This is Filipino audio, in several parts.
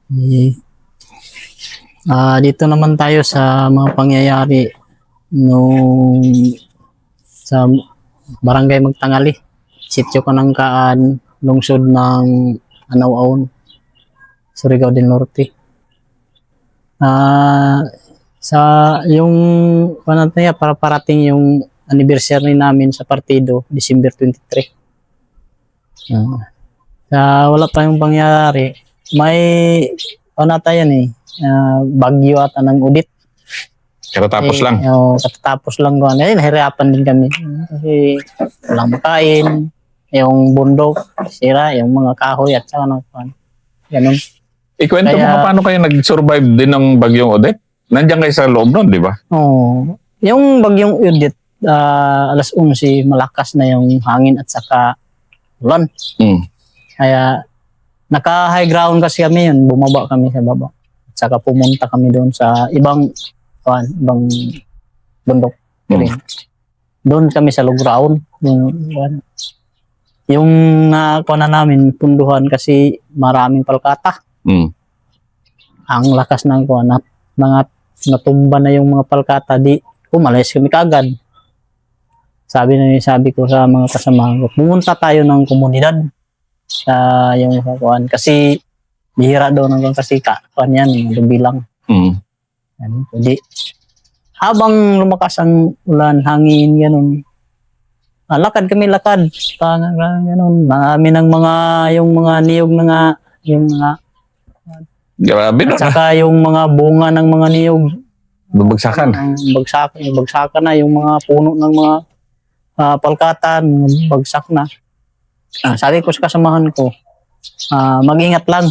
Eh, dito naman tayo sa mga pangyayari nung sa Barangay Magtangali, Sitio Kanangkaan, lungsod ng Anaw-aon, Surigao del Norte. Sa yung panataya para parating yung anniversary namin sa partido, December 23. Wala pa yung pangyayari. May panatayan bagyo at anang udit. Katatapos lang. Katatapos lang ko. Nahirapan din kami. Kasi walang makain, yung bundok, sira, yung mga kahoy at saka ganun. Ikwento mo nga paano kayo nag-survive din ng bagyong Odette? Nandiyan kayo sa loob nun, di ba? Oo. Yung bagyong Odette, alas 11, malakas na yung hangin at saka ulan. Kaya naka-high ground kasi kami yun, bumaba kami sa baba. At saka pumunta kami doon sa ibang bundok. Doon kami sa low ground. Yung nakuha na namin, punduhan kasi maraming palkata. Ang lakas ng kuha, natumba na yung mga palkata, di umalis kami kagad. Sabi ko sa mga kasama ko, pumunta tayo ng komunidad sa yung kuhan. Kasi bihira daw ng kasi kuhan yan, bilang. Hindi. Habang lumakas ang ulan, hangin, ganun. Lakad. Ganun. Marami ng yung mga niyog na yung mga grabe no. At saka yung mga bunga ng mga niyog. Babagsakan. Bagsakan na yung mga puno ng mga palkatan, bagsak na. Sabi ko sa kasamahan ko, mag-ingat lang.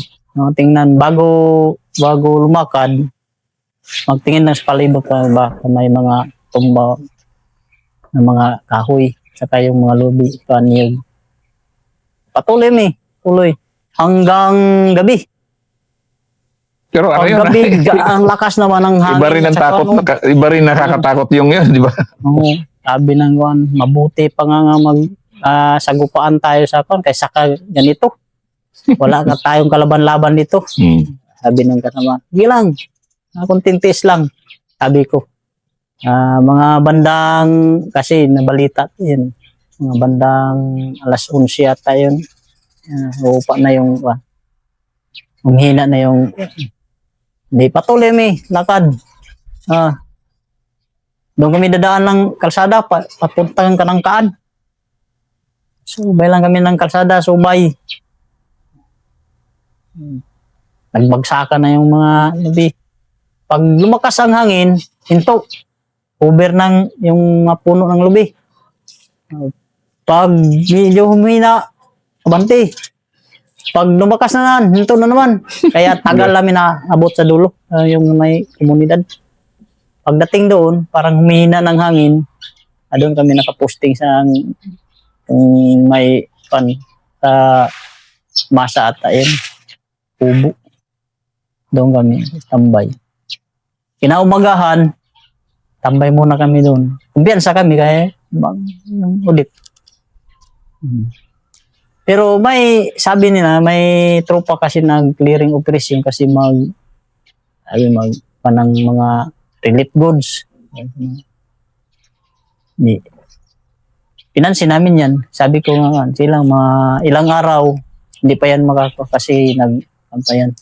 Tingnan, bago lumakad, magtingin ng sa palibot ba may mga tumba ng mga kahoy, saka yung mga lubi, niyog. Patuloy hanggang gabi. Pero ano yun? Gabi, ang lakas naman ng hangin. Iba rin ang takot, iba rin nakakatakot yung yun, di ba? Oo, sabi ng kuwan, mabuti pa nga sagupaan tayo sa kuwan, kaysa ganito. Wala ka tayong kalaban-laban dito. Sabi ng kasama, hindi lang, kontintis lang, sabi ko. Mga bandang, kasi nabalita yun, mga bandang alas 11 yata yun, upa na yung, umhina na yung, hindi, patuloy lakad. Doon kami dadaan ng kalsada, papuntang Kanangkaan. Subay lang kami ng kalsada, subay. Nagbagsakan na yung mga lubi. Pag lumakas ang hangin, hinto. Over ng yung mga puno ng lubi. Pag medyo humina, abante. Pag lumakas na hinto na naman. Kaya tagal namin na abot sa dulo, yung may komunidad. Pagdating doon, parang humihina ng hangin. Doon kami nakaposting sa may sa masa at kubo. Doon kami tambay. Kinaumagahan, tambay muna kami doon. Kumpiyansa kami kaya ulit. Pero sabi nila, may tropa kasi nag-clearing operation kasi panang mga relief goods. Pinansin namin yan. Sabi ko nga, silang mga ilang araw, hindi pa yan kasi nagtampayan.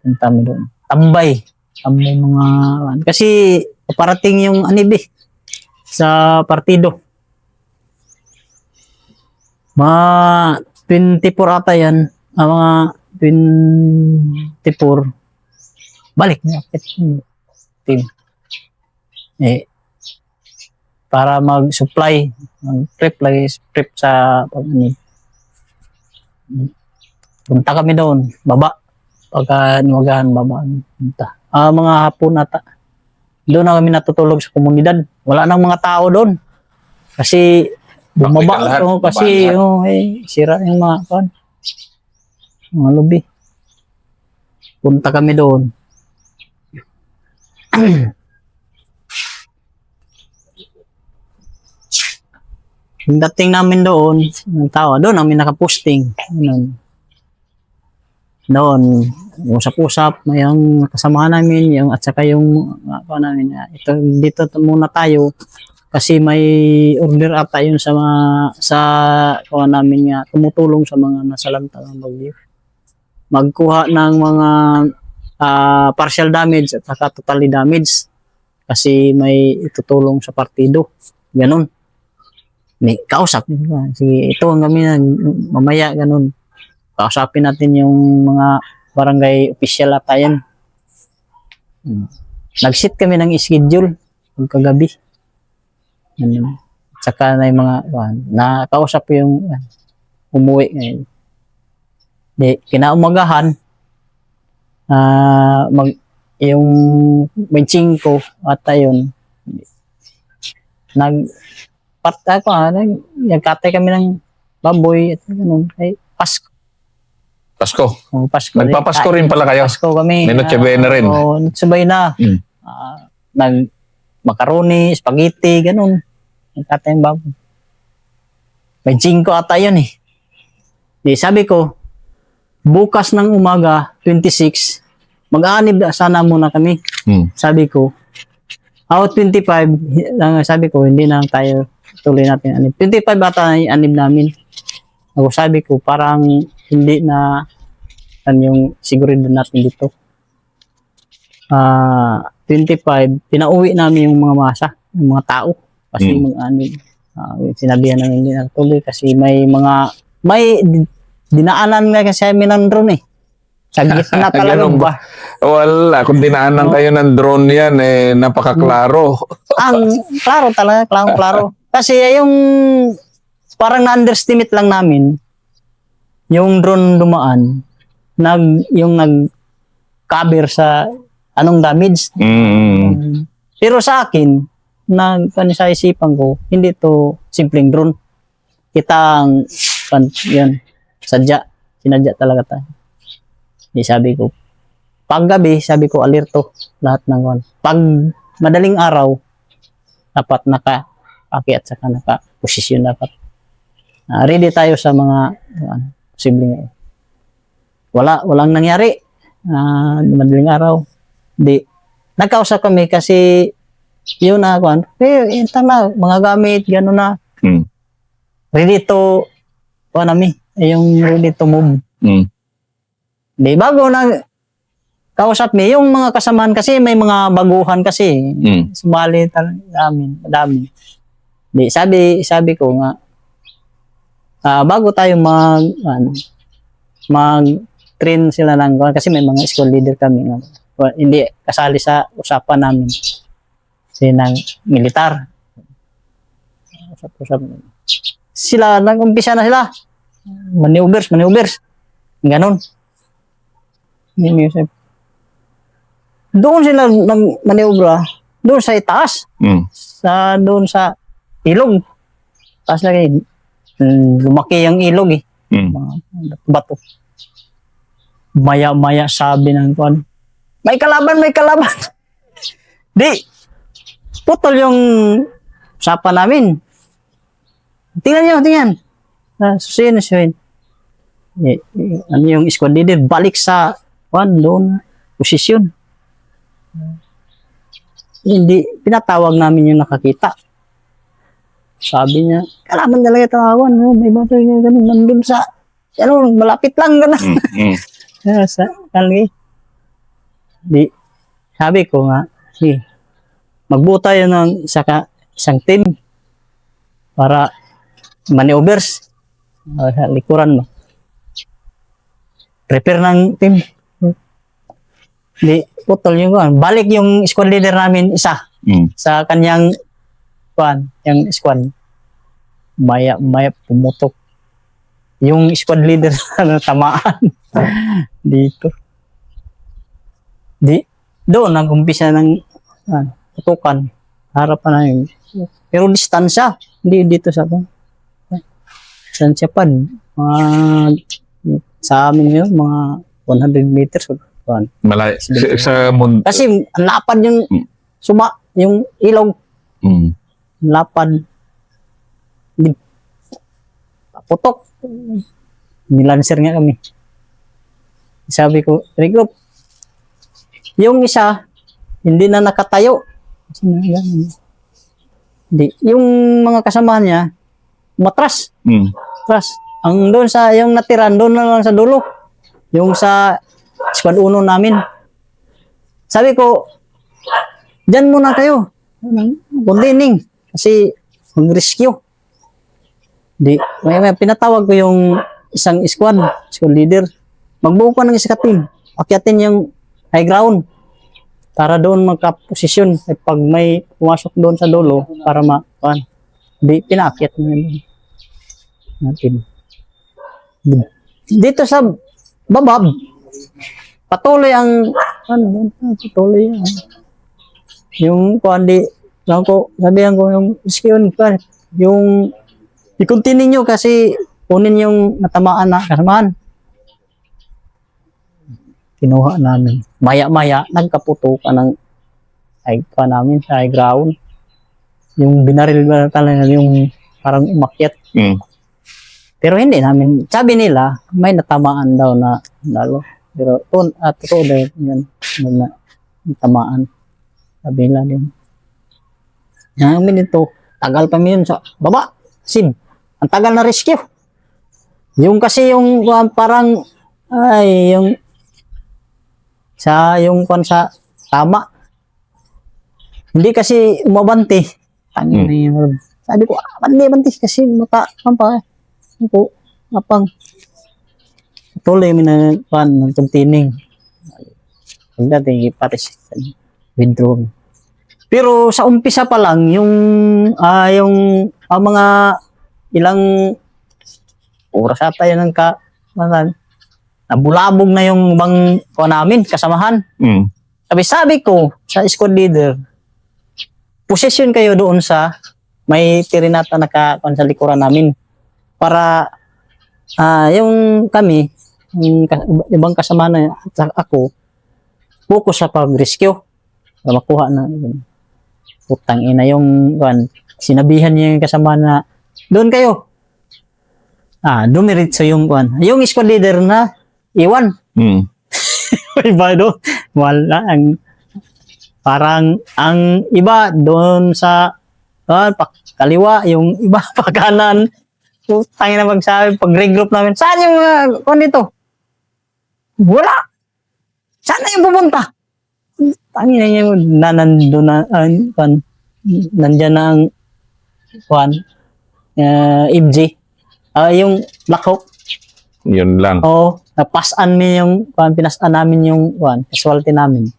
Tambay mga, kasi parating yung sa partido. Mga 24 ata yan, mga 24, balik na team. Para mag-supply, prep sa punta kami doon, baba. Pagka niwagahan, baba. Mga hapon ata. Doon na kami natutulog sa komunidad. Wala nang mga tao doon. Kasi bumaba kasi sira yung mga lubi. Punta kami doon. Yung dating namin doon, ng tao, doon namin nakaposting. Doon, usap-usap, yung kasama namin, yung, at saka yung ako namin, ito, dito muna tayo kasi may order ata yun sa mga, sa kuha namin nga, tumutulong sa mga nasalanta ng bagyo. Magkuha ng mga partial damage at saka totally damage kasi may itutulong sa partido. Ganun. May kausap. Sige, ito ang kami na mamaya, ganun. Kausapin natin yung mga barangay official ata yan. Nag-set kami ng schedule kagabi. Saka na yung mga nakausap yung umuwi ngayon. Di, kinaumagahan yung may 5 ata yun. Nagkatay kami ng baboy at ganun. Kay Pasko. Pasko. Pasko. Nagpapasko rin pala kayo. Pasko kami. May Noche Buena rin. Oo, Noche Buena. Macaroni, spaghetti, ganun. Nagkatay ng baboy. May 5 ata yun eh. Di, sabi ko, bukas ng umaga, 26, mag-aanib sana muna kami. Sabi ko, 25, sabi ko, hindi na tayo tuloy natin anib. 25 ata anib namin. Ako sabi ko, parang hindi na yung seguridad natin dito. 25, pinauwi namin yung mga masa, yung mga tao. Kasi mag-anib. Sinabihan namin hindi na tuloy kasi may dinaanan nga kasi kami ng drone eh. Sa gitna talaga ba? Wala, kung dinaanan kayo ng drone yan, napakaklaro. Ang klaro talaga, klaro. Kasi yung parang na-underestimate lang namin yung drone dumaan, yung nag-cover sa anong damage. Pero sa akin, sa isipan ko, hindi to simpleng drone. Kitang, yan, sinadya talaga tayo. Di sabi ko, paggabi, sabi ko, alerto lahat ng one. Pag madaling araw, dapat naka-akyat saka naka-posisyon dapat. Ready tayo sa mga posibleng. Walang nangyari. Madaling araw. Di, nagkausap kami kasi yun na, mga gamit, gano'n na. Ready to, yung ready to move. Di, bago na kausap mi, yung mga kasamahan kasi may mga baguhan kasi. Sumali talaga dami. Di, sabi ko nga, bago tayo mag-train sila ng kasi may mga school leader kami. Hindi kasali sa usapan namin. Kasi ng militar. Usap. Sila, nag-umpisa na sila. Maneuvers. Ganon. Doon sila nag-manewra. Doon sa itaas. Doon sa ilog. Taas lagi. Lumaki ang ilog eh. Bato. Maya-maya sabi ng kuwan. May kalaban. Di. Putol yung usapan namin. Tingnan. Susuyin. Ano yung squad leader? Balik sa doon. Posisyon. Hindi. Pinatawag namin yung nakakita. Sabi niya, kalaban talaga tawagan. May bato yung ganun. Nandun sa, malapit lang ganun. Sa kalye. Di, sabi ko nga, magbuo tayo ng isang team para maneuvers sa likuran mo. Prepare ng team. Di, putol yung kuwan. Balik yung squad leader namin isa sa kanyang kuwan, yung squad. Maya pumutok. Yung squad leader na tamaan dito. Di, doon nag-umpisa ng putukan. Harapan na yun. Pero distansya. Hindi dito sa distansya pa. Sa amin yun, mga 100 meters. Malayo. Sa mundo. Kasi ang lapad yung yung ilog. Lapad. Putok. Nilanser nga kami. Sabi ko, regroup. Yung isa, hindi na nakatayo. Hindi. Yung mga kasamahan niya, matras. Matras. Ang doon sa, yung natiran, doon na lang sa dulo. Yung sa squad 1 namin. Sabi ko, dyan muna kayo. Continuing. Kasi, mag-rescue. Di, may pinatawag ko yung isang squad leader. Magbuo ka ng isa team. Akyatin yung high ground. Para doon magka-posisyon. Pag may pumasok doon sa dulo, para di, pinaakyat natin. Dito sa babab, patuloy ang patuloy yung kuandi lang ko sabihan ko yung skill yung i-continue nyo kasi kunin yung natamaan na kasamahan. Kinuha namin. Maya-maya nagkaputukan ng namin sa high ground. Yung binaril talaga yung parang umakyat. Pero hindi namin, sabi nila, may natamaan daw na lalo. Pero totoo dahil yan, natamaan. Sabi nila din. Namin ito, tagal pa yun sa baba. Sin, ang tagal na rescue. Yung kasi yung parang, yung sa tama. Hindi kasi umabante. Sabi ko, bante kasi maka, po, apang tuloy mo na ng tungtining. Ang dati pares withdraw. Pero sa umpisa pa lang yung mga ilang oras ata yun nabulabog na yung bang namin kasamahan. Sabi ko sa squad leader, posisyon kayo doon sa may tirinata sa likuran namin. Para yung kami, yung ibang kasama na at ako, focus sa pag-rescue. Para makuha na putang ina yung sinabihan niya yung kasama na doon kayo. Dumiritso yung yung squad leader na iwan. Iba doon. Wala. Parang ang iba doon sa kaliwa, yung iba pa kanan. Tangin na magsabi, pag-regroup namin, saan yung dito? Wala! Saan na yung pupunta? Tangin na yung nandun na, nandyan na ang FG. Yung Black Hawk. Yun lang. Oo, napasan yung, pinasan namin yung casualty namin.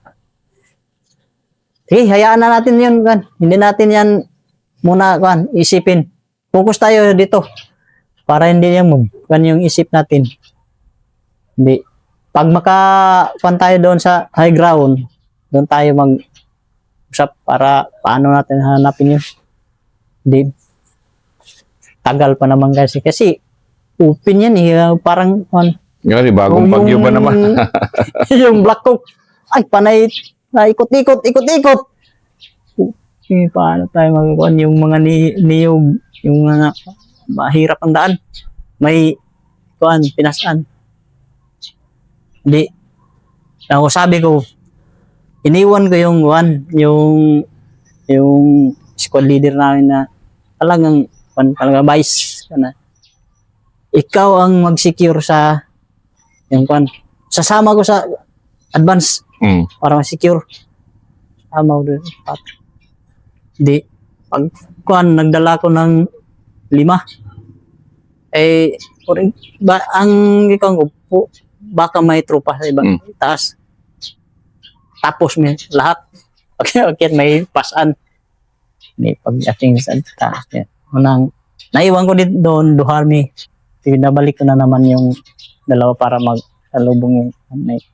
Sige, hayaan na natin yun. Hindi natin yan muna isipin. Focus tayo dito. Para hindi yung isip natin. Hindi. Pag tayo doon sa high ground, doon tayo mag-usap para paano natin hanapin yun. Hindi. Tagal pa naman kasi open yan parang Kasi bagong bagyo ba naman? yung Black Hawk, ay panay ikot-ikot. Paano tayo magkuhan yung mga niyog, yung mga mahirap ang daan. May pinasaan. Hindi. Ako sabi ko, iniwan ko yung squad leader namin na talagang vice na. Ikaw ang mag-secure sa sasama ko sa advance para ma-secure. Sama ko doon. Hindi. Pag nagdala ko ng 5. Ang ikang upo, baka may tropa sa ibang taas. Tapos may lahat. Okay, may pasan. May pag-ating sa taas. Naiwan ko dito doon, Duharmi. Nabalik ko na naman yung dalawa para magsalubong yung may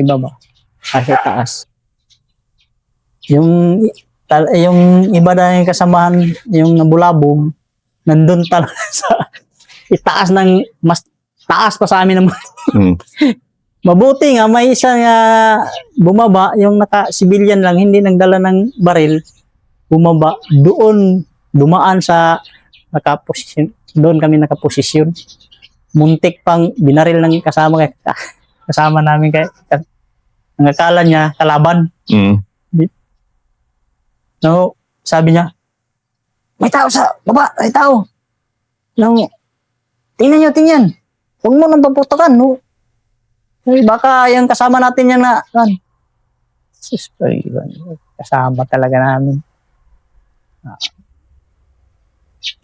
iba ba? Kasi taas. Yung iba na yung kasamahan, yung nabulabog, nandun talaga sa itaas ng, mas taas pa sa amin naman. Mabuti nga, may isa nga bumaba, yung naka-civilian lang, hindi nagdala ng baril, bumaba, dumaan sa nakaposisyon, doon kami nakaposisyon. muntik pang binaril ng kasama namin kay ang akala niya kalaban. No, sabi niya, may tao sa baba, may tao. Nang tingnan. Huwag mo nang paputokan, no. Eh, baka yung kasama natin yan na sus, kasama talaga namin.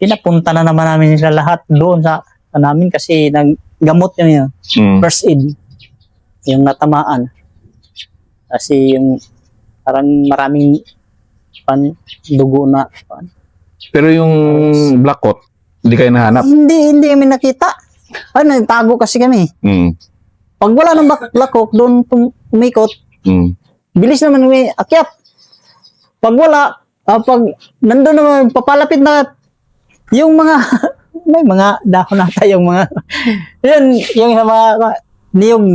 Pinapunta na naman namin sila lahat doon sa namin kasi naggamot yun. First aid. Yung natamaan. Kasi yung parang maraming dugo na. Pero yung black coat, hindi kayo nahanap? Hindi kami nakita. Tago kasi kami. Pag wala ng black coat, doon umikot, bilis naman kami akyat. Pag wala, pag nandun naman, papalapit na yung mga, may mga dahon ata yung mga, yung mga niyog,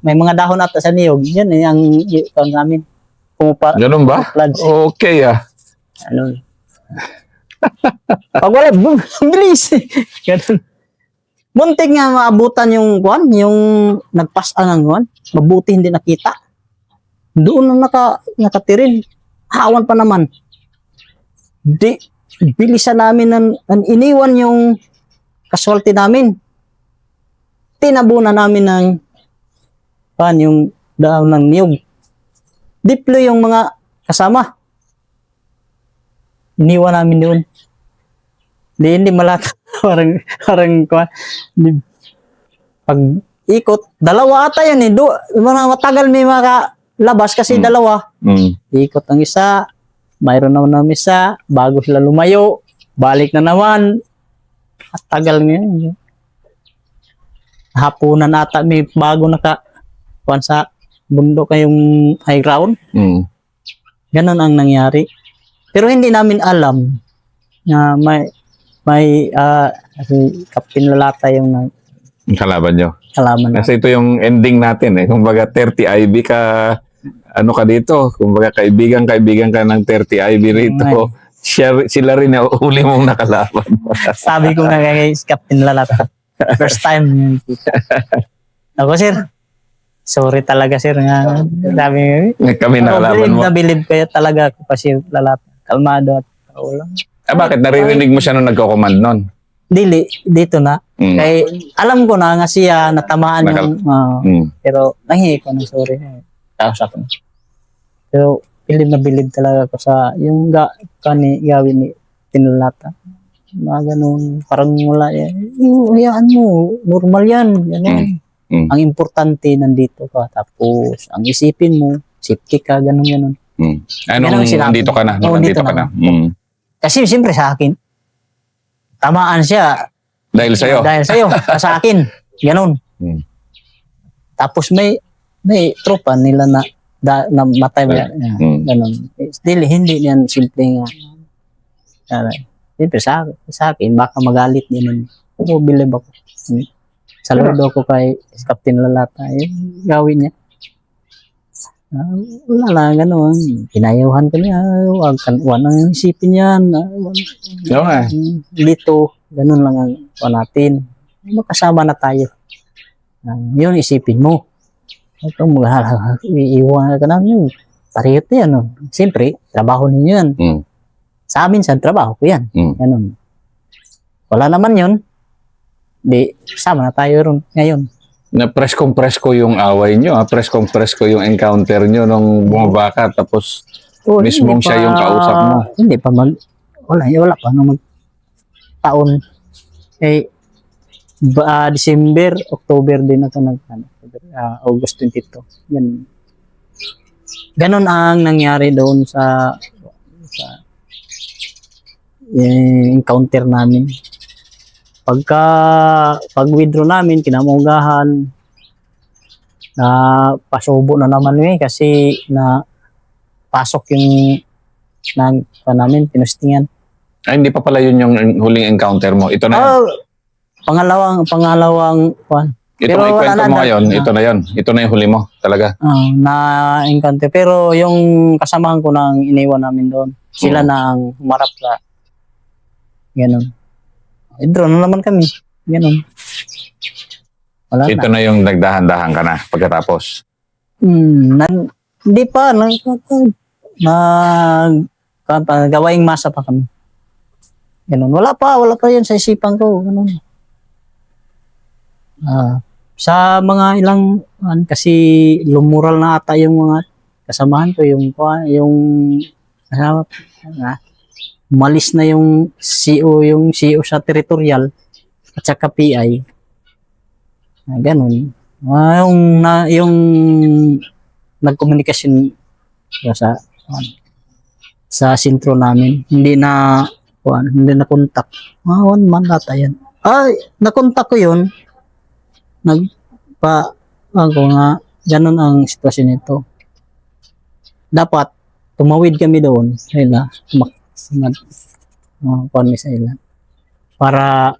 may mga dahon ata sa niyog, yun yung namin. Ganun ba? Okay Ano? Pag wala, bilis. Ganun. Muntik nga maabutan yung nagpasa ng mabuti hindi nakita. Doon na nakatiril. Hawan pa naman. Bilisan namin iniwan yung casualty namin. Tinabunan namin ng yung dahon ng niyog. Diplo yung mga kasama. Iniwan namin doon. Hindi malata. parang pag ikot, dalawa ata yan eh. Matagal may makalabas kasi dalawa. Ikot ang isa, mayroon naman ng isa, bago sila lumayo, balik na naman. At tagal ngayon. Hapunan ata may bago sa bundok kayong high ground. Ganon ang nangyari. Pero hindi namin alam na may Captain Lalata yung kalaban nyo. Kalaban. Kasi ito yung ending natin eh. Kumbaga 30 IB ka, ano ka dito? Kumbaga kaibigan ka ng 30 IB rito. Sila rin na uli mong nakalaban. Sabi ko nga kay Captain Lalata. First time. Ako sir, sorry talaga sir nga. Sabi kami nakalaban mo. Nabilib kayo talaga ako kasi Lalata. Kalmado at ulang. Bakit? Naririnig mo siya nung nagko-command nun? Dito na. Kaya alam ko na nga siya natamaan yung pero nahingi ko ng sorry. Tapos ako. Pero bilib talaga ako sa yung gawin ni Tinulata. Mga ganun. Parang wala yan. Hayaan mo. Normal yan. Ganun. Ang importante nandito ka. Tapos ang isipin mo, safety ka, ganun. Anong nandito ka na? Nandito ka na. Kasi siyempre sa akin, tamaan siya. Dahil sa'yo? Dahil sa'yo. Sa akin. Ganon. Tapos may tropa nila na matay. Ganon. Still, hindi yan simple nga. Siyempre sa akin, baka magalit din. Pero bilib ako. Saludo ko kay Captain Lalata. Gawin niya. Wala lang, gano'n. Pinayuhan ko niya. Huwag nang isipin yan. Dito, gano'n lang ang natin. Makasama na tayo. Yun, isipin mo. Ito, iiwan ka namin. Parehot na yan. Siyempre, trabaho ninyo yan. Sa amin, sa trabaho ko yan. Gano'n. Wala naman yun. Di, sama na tayo ron ngayon. Na presko yung away nyo, presko yung encounter nyo nung bumaba ka, tapos mismong siya yung kausap mo. Hindi pa wala pa nung taon. December, October din ako August 22. Ganon ang nangyari doon sa encounter namin. Pag-withdraw namin, kinamugahan, na pasubo na naman kasi na pasok yung namin, pinustingan. Ay, hindi pa pala yun yung huling encounter mo. Ito na yun. Pangalawang Ito na ikwento mo ngayon. Ito na yun. Ito na yung huli mo talaga. Na-encounter. Pero yung kasamahan ko nang iniwan namin doon, sila na ang humarap sa ganun. Draw na naman kami. Ganun. Wala Ito na. na yung nagdahan-dahan ka na pagkatapos. Hindi pa. Gawaing masa pa kami. Ganun. Wala pa yun sa isipan ko. Ganun. Sa mga ilang, kasi lumural na ata yung mga kasamahan ko, yung kasama, malis na yung CEO sa territorial at saka PI. Ganun. Yung nagkomunikasyon sa sentro namin, hindi na kontak. 1 month ata yan. Nakontak ko yun. Ako nga, ganun ang sitwasyon nito. Dapat, tumawid kami doon sa ila, sa ila, para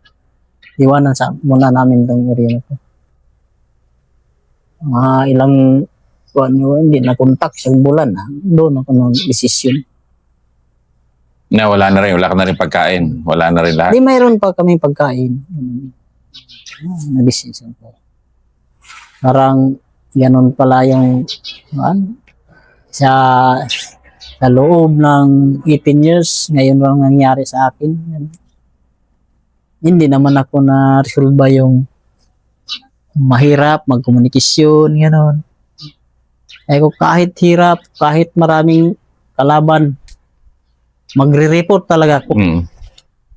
iwanan muna namin itong area na to. Ilang hindi na kontak, isang bulan na. Doon ako ng desisyon. Na wala ka na rin pagkain. Wala na rin lahat. Di mayroon pa kami pagkain. Na-decision ko. Parang ganun pala yung sa loob ng 18 years, ngayon lang nangyari sa akin. Hindi naman ako na-resolve yung mahirap, magkomunikasyon, gano'n. Kahit hirap, kahit maraming kalaban, magre-report talaga ako.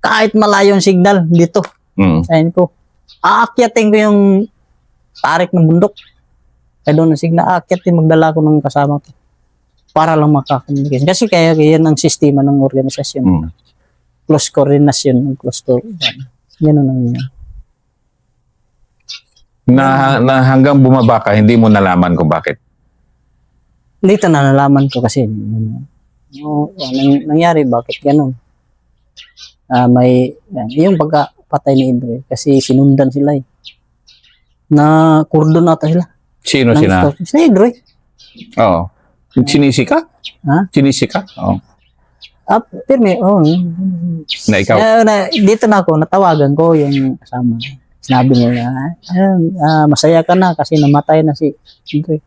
Kahit malayo yung signal dito. Sayin ko, aakyatin ko yung tarik ng bundok. Kaya doon ang signal, aakyatin, magdala ko ng kasama ko. Para lang makakomunikasyon. Kasi kaya yan ang sistema ng organisasyon. Close coordination. Yan ang yan. Na hanggang bumaba ka, hindi mo nalaman kung bakit. Dito na nalaman ko kasi nangyari, bakit ganun. Yung pagkapatay ni Idre, kasi sinundan sila na kordon ata sila. Sino sina? Si Idre. Oo. Sinisi ka? Ha? Sinisi ka? Oo. Pirmi, Na ikaw? Dito na ako, natawagan ko yung kasama. Sinabi niya, masaya ka na kasi namatay na si Idre.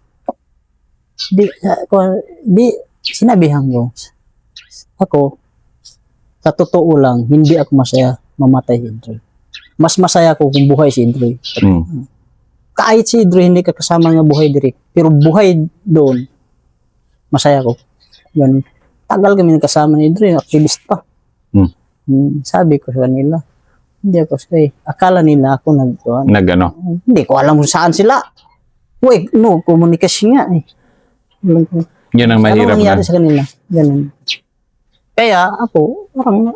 Sinabihan ko, ako, sa totoo lang, hindi ako masaya mamatay si Idre. Mas masaya ako kung buhay si Idre. Kahit si Idre, hindi ka kasama nga buhay direct. Pero buhay doon, masaya ko. Yan. Tagal kami kasama ni Idre, activist pa. Sabi ko sa kanila, hindi ako say. Akala nila ako nag-ano? Hindi ko alam kung saan sila. Komunikasyon nga Yan ang mahirap ano nangyari sa kanila? Ganun. Kaya ako, parang,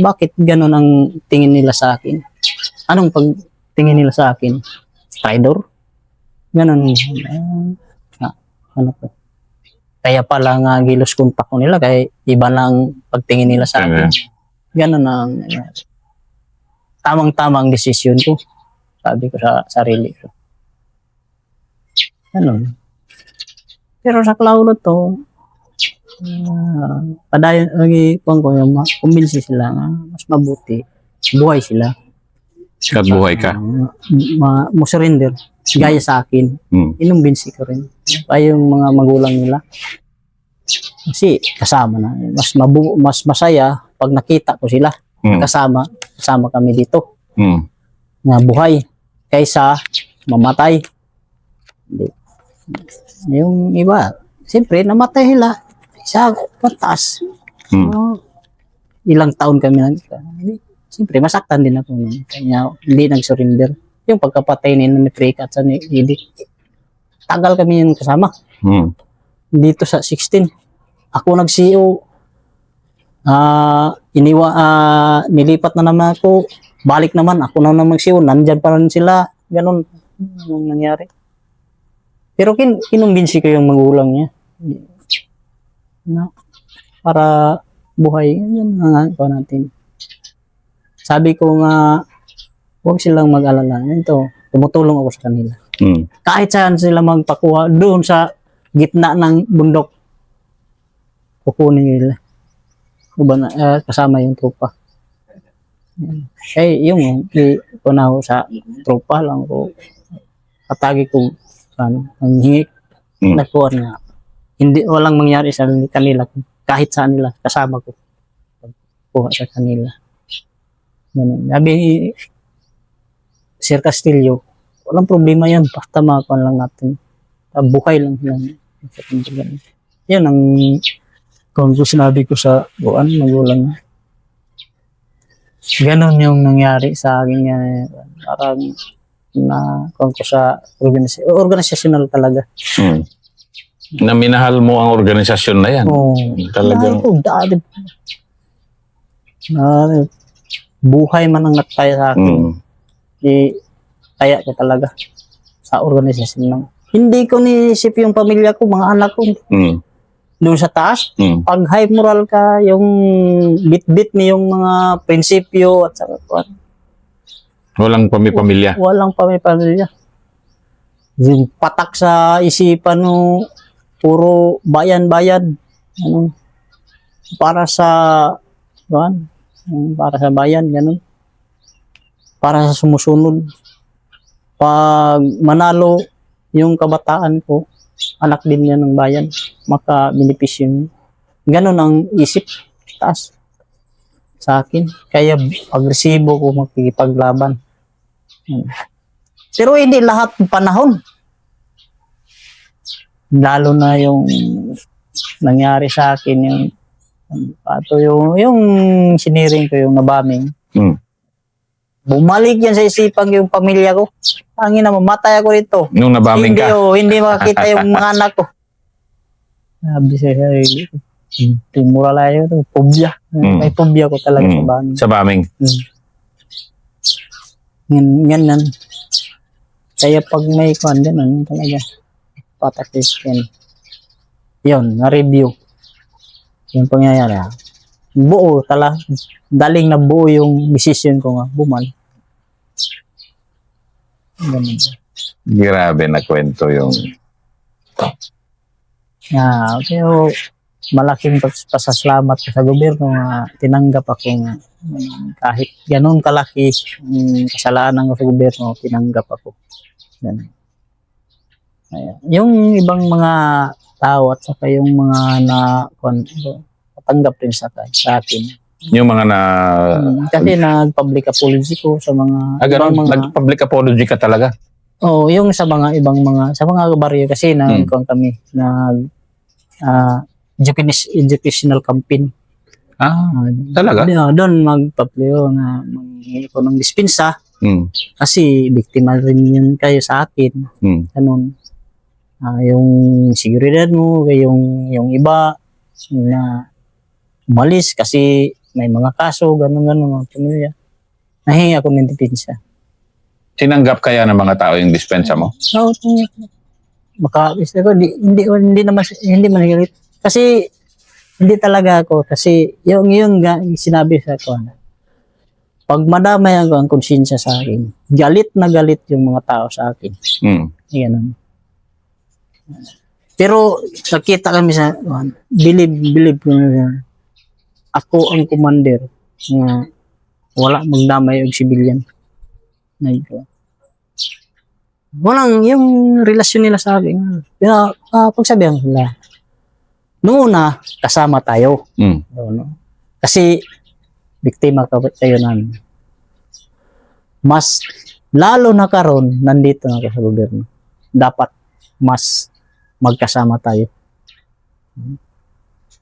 bakit ganun ang tingin nila sa akin? Anong pagtingin nila sa akin? Traitor? Ganun. Ano po? Kaya pala nga gilos kontak ko nila, kaya iba lang pagtingin nila sa akin. Ganun ang tamang-tamang desisyon ko. Sabi ko sa sarili ko. Ganun. Pero sa Claulo to, padayon, kumbinsi sila nga, mas mabuti, buhay sila. At buhay ka? Mo surrender, gaya sa akin. Inumbinsi ko rin. Ay yung mga magulang nila. Kasi kasama na. Mas masaya pag nakita ko sila. Kasama kami dito. Na buhay. Kaysa mamatay. Yung iba, siyempre, namatay sila. Sa patas. Ilang taon kami siyempre, masaktan din ako. Kanya, hindi nag-surrender. Yung pagkapatay ni Freak at sa ni Edith. Tagal kami yung kasama. Dito sa 16. Ako nag-CEO. Nilipat na naman ako. Balik naman. Ako na naman mag-CEO. Nandyan pa rin sila. Ganon. Yung nangyari. Pero kinumbinsi ko yung magulang niya. Para buhay. Yan nga po natin. Sabi ko nga, huwag silang mag-alala. Ito, tumutulong ako sa kanila. Kahit saan sila magpakuha, doon sa gitna ng bundok, kukunin nila. Kasama yung trupa. Yung una ko sa tropa lang ko, katagi ko, ang hingi, nagkuhan nga. Hindi, walang mangyari sa kanila, kahit sa kanila, kasama ko. Kuha sa kanila. Ganun. Sabi, Sir Castillo, walang problema yan, basta makakuha lang natin. Buhay lang yan. Yan ang kung sinabi ko sa magulang. Ganon yung nangyari sa akin yan. Parang kung ko sa organisational talaga. Na minahal mo ang organisasyon na yan. Oo. Talagang buhay man ang nagtaya sa akin. Kaya ko talaga sa organisasyon lang. Hindi ko niisip yung pamilya ko, mga anak ko. Doon sa taas, pag high moral ka, yung bit-bit ni yung mga prinsipyo at saka walang pamilya. Walang pamilya. Yung patak sa isipan no, puro bayan-bayan. Ano, para sa bayan, ganun. Para sa sumusunod. Pag manalo yung kabataan ko, anak din yan ng bayan, maka-benepisyo yun. Ganon ang isip taas sa akin. Kaya agresibo ko makikipaglaban. Pero hindi lahat ng panahon. Lalo na yung nangyari sa akin, yung siniring ko, yung nabaming. Bumalik yan sa isipan yung pamilya ko. Angin na, mamatay ako dito. Nung nabaming ka? Hindi makakita yung mga anak ko. Sabi sa sarili ko, timura lang yun, pobya. May pobya ko talaga sa baming. Sa baming? Ganyan. Kaya pag may ganun talaga, patakis yan. Yun, na-review. Yung pangyayari. Buo talaga. Daling na buo yung decision ko nga, bumalik. Ganun. Grabe na kwento yung... Pero malaking pasasalamat ko sa gobyerno na tinanggap ako nga. Kahit ganun kalaki kasalanan ko sa gobyerno, tinanggap ako. Ganun. Yung ibang mga tao at saka yung mga natanggap rin sa akin. Yung mga kasi nag-public apology ko sa mga... Nag-public apology ka talaga? Oo, yung sa mga ibang sa mga baryo kasi kami, educational campaign. Talaga? Doon magpapleo na manghingi ko ng dispensa kasi biktima rin yun kayo sa akin. Ganun. Yung seguridad mo, yung iba na umalis kasi may mga kaso, gano'n, mga pamilya. Nahingi ako ng dispensa. Tinanggap kaya ng mga tao yung dispensa mo? Oo, hindi man galit. Kasi hindi talaga ako kasi yung sinabi sa ako, pag madamay ang konsensya sa akin, galit na galit yung mga tao sa akin. Ganun. Pero nakita kami sa believe ko na ako ang commander na wala magdamay og civilian. Walang yung relasyon nila sa akin. Pagsabihan nila, noon na kasama tayo. Kasi biktima tayo namin. Mas lalo na karon nandito na ako sa gobyerno. Dapat mas magkasama tayo.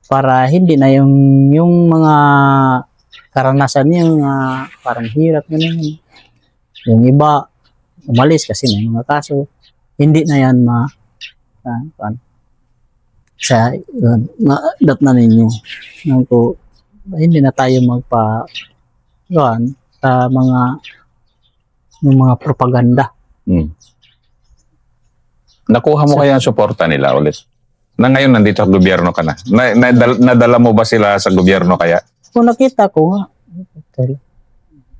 Para hindi na yung mga karanasan yung parang hirap ganun. Yung iba umalis kasi may mga kaso. Hindi na yan dat na ninyo. Hindi na tayo sa mga propaganda. Nakuha mo kaya ang suporta nila ulit? Na ngayon nandito sa gobyerno ka na. Nadala mo ba sila sa gobyerno kaya? Kung nakita ko nga,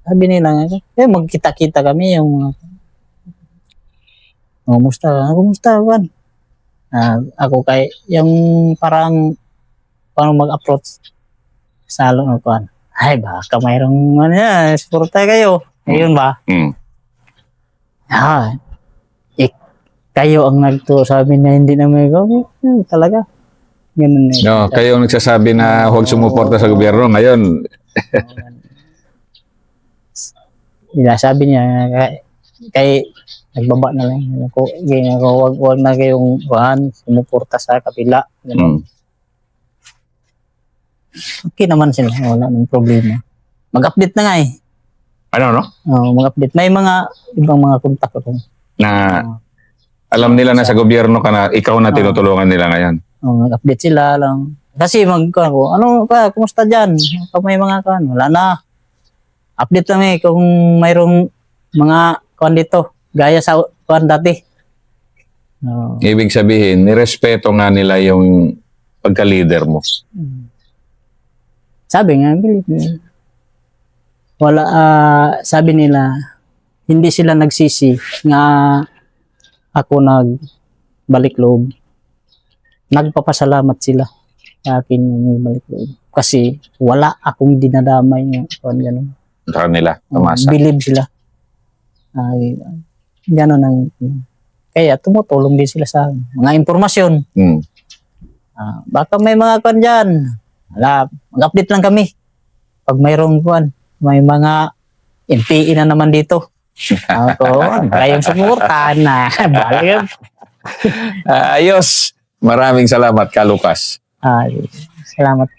sabi nila nga, magkita-kita kami yung mga kumusta Juan? Ako yung parang mag-approach sa Juan. Ay, baka mayroong ano yan, suporta kayo. Ayun ba? Mm. Kayo ang nagturo sa amin na hindi na may gawin. Talaga. Ganun eh. No, kayo ang nagsasabi na huwag sumuporta sa gobyerno. Ngayon, Sabi niya, kay nagbaba na lang. Huwag na kayong sumuporta sa kapila. Ganun. Okay naman sila. Wala nang problema. Mag-update na nga eh. ano no? Mag-update. May mga ibang mga kontak ko. Na alam nila na sa gobyerno ka na ikaw na tinutulungan nila ngayon. Mag-update sila lang. Kasi ano pa, kumusta dyan? Kung may mga wala na. Update lang kung mayroong mga dito. Gaya sa dati. Ibig sabihin, nirespeto nga nila yung pagka-leader mo. Sabi nga, wala, sabi nila, hindi sila nagsisi nga ako nagbalik loob. Nagpapasalamat sila sa akin yung balik loob. Kasi wala akong dinadamay ng ganun. Sa kanila, tumasa. Believe sila. Ganun ang kaya tumutulong din sila sa akin. Mga impormasyon. Baka may mga dyan. Wala, mag-update lang kami. Pag mayroong may mga NPE na naman dito. Kayong sumuportahan na. Balik. Ayos. Maraming salamat, Ka Lucas. Salamat.